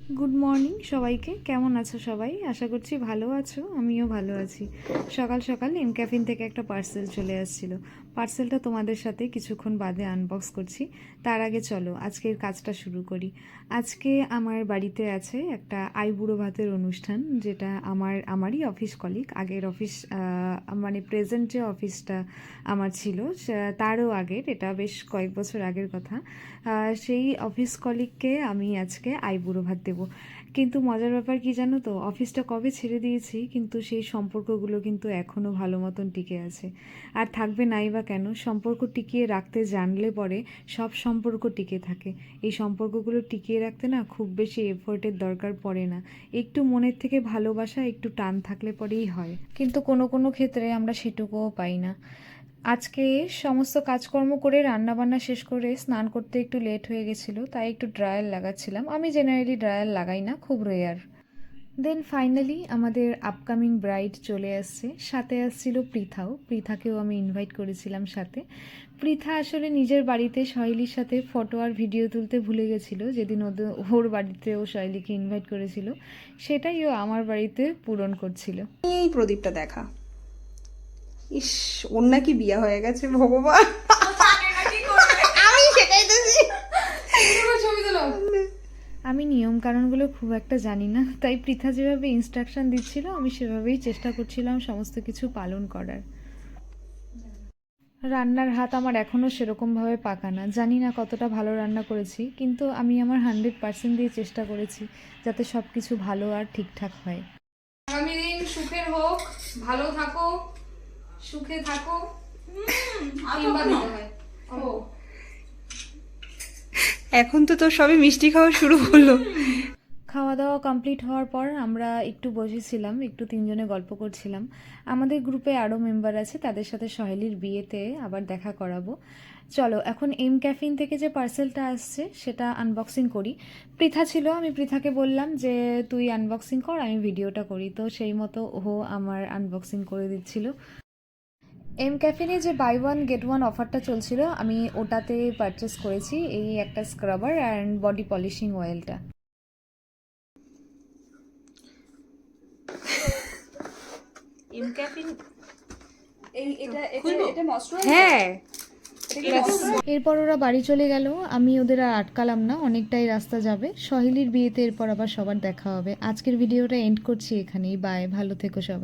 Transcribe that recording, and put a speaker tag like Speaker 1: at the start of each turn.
Speaker 1: Good morning সবাইকে। কেমন আছো সবাই? আশা করছি ভালো আছো, আমিও ভালো আছি। সকাল সকাল এম ক্যাফিন থেকে একটা পার্সেল চলে আসছিলো। পার্সেলটা তোমাদের সাথে কিছুক্ষণ বাদে আনবক্স করছি। তার আগে চলো আজকের কাজটা শুরু করি। আজকে আমার বাড়িতে আছে একটা আইবুড়ো ভাতের অনুষ্ঠান, যেটা আমারই অফিস কলিগ, আগের অফিস মানে প্রেজেন্ট যে অফিসটা আমার ছিল তারও আগের, এটা বেশ কয়েক বছর আগের কথা। সেই অফিস কলিগকে আমি আজকে আইবুড়ো ভাত দেবো। কিন্তু মজার ব্যাপার কি জানো তো, অফিসটা কবে ছেড়ে দিয়েছি কিন্তু সেই সম্পর্কগুলো কিন্তু এখনও ভালো মতন টিকে আছে। আর থাকবে নাই বা কেন, সম্পর্ক টিকিয়ে রাখতে জানলে পরে সব সম্পর্ক টিকে থাকে। এই সম্পর্কগুলো টিকিয়ে রাখতে না খুব বেশি এফোর্টের দরকার পড়ে না, একটু মনের থেকে ভালোবাসা, একটু টান থাকলে পরেই হয়। কিন্তু কোনো কোনো ক্ষেত্রে আমরা সেটুকুও পাই না। আজকে সমস্ত কাজকর্ম করে রান্নাবান্না শেষ করে স্নান করতে একটু লেট হয়ে গেছিলো, তাই একটু ড্রায়ার লাগাচ্ছিলাম। আমি জেনারেলি ড্রায়ার লাগাই না, খুব রেয়ার। দেন ফাইনালি আমাদের আপকামিং ব্রাইড চলে আসছে, সাথে আসছিল পৃথাও। পৃথাকেও আমি ইনভাইট করেছিলাম সাথে। পৃথা আসলে নিজের বাড়িতে সহেলির সাথে ফটো আর ভিডিও তুলতে ভুলে গেছিলো, যেদিন ওর বাড়িতে ও সহেলিকে ইনভাইট করেছিল, সেটাই ও আমার বাড়িতে পূরণ করছিল।
Speaker 2: এই প্রদীপটা দেখা, ইস, ওর নাকি বিয়ে হয়ে গেছে, ভগবান। আমি সেটাই তো
Speaker 1: আমি নিয়ম কানুনগুলো খুব একটা জানি না, তাই পৃথা যেভাবে ইনস্ট্রাকশন দিচ্ছিল আমি সেভাবেই চেষ্টা করছিলাম সমস্ত কিছু পালন করার। রান্নার হাত আমার এখনও সেরকমভাবে পাকা না, জানি না কতটা ভালো রান্না করেছি, কিন্তু আমি আমার 100% দিয়ে চেষ্টা করেছি যাতে সব কিছু ভালো আর ঠিকঠাক হয়।
Speaker 3: আগামী দিন সুখের হোক, ভালো থাকো, সুখে থাকো। তিনবার দিতে হয়। ও
Speaker 2: এখন তো তোর সবে মিষ্টি খাওয়া শুরু হলো।
Speaker 1: খাওয়া দাওয়া কমপ্লিট হওয়ার পর আমরা একটু বসেছিলাম, একটু তিনজনে গল্প করছিলাম। আমাদের গ্রুপে আরও মেম্বার আছে, তাদের সাথে সহেলির বিয়েতে আবার দেখা করাবো। চলো এখন এম ক্যাফিন থেকে যে পার্সেলটা আসছে সেটা আনবক্সিং করি। পৃথা ছিল, আমি পৃথাকে বললাম যে তুই আনবক্সিং কর, আমি ভিডিওটা করি, তো সেই মতো ও আমার আনবক্সিং করে দিচ্ছিল। এম ক্যাফিনে যে বাই ওয়ান গেট ওয়ান অফারটা চলছিল, আমি ওটাতে পারচেস করেছি এই একটা স্ক্রাবার অ্যান্ড বডি পলিশিং অয়েলটা।
Speaker 2: এম ক্যাফিন,
Speaker 3: এটা ময়শ্চারাইজার।
Speaker 2: হ্যাঁ।
Speaker 1: এরপর ওরা বাড়ি চলে গেল, আমি ওদের আর আটকালাম না, অনেকটাই রাস্তা যাবে। সহেলির বিয়েতে এরপর আবার সবার দেখা হবে। আজকের ভিডিওটা এন্ড করছি এখানেই। বাই, ভালো থেকো সবাই।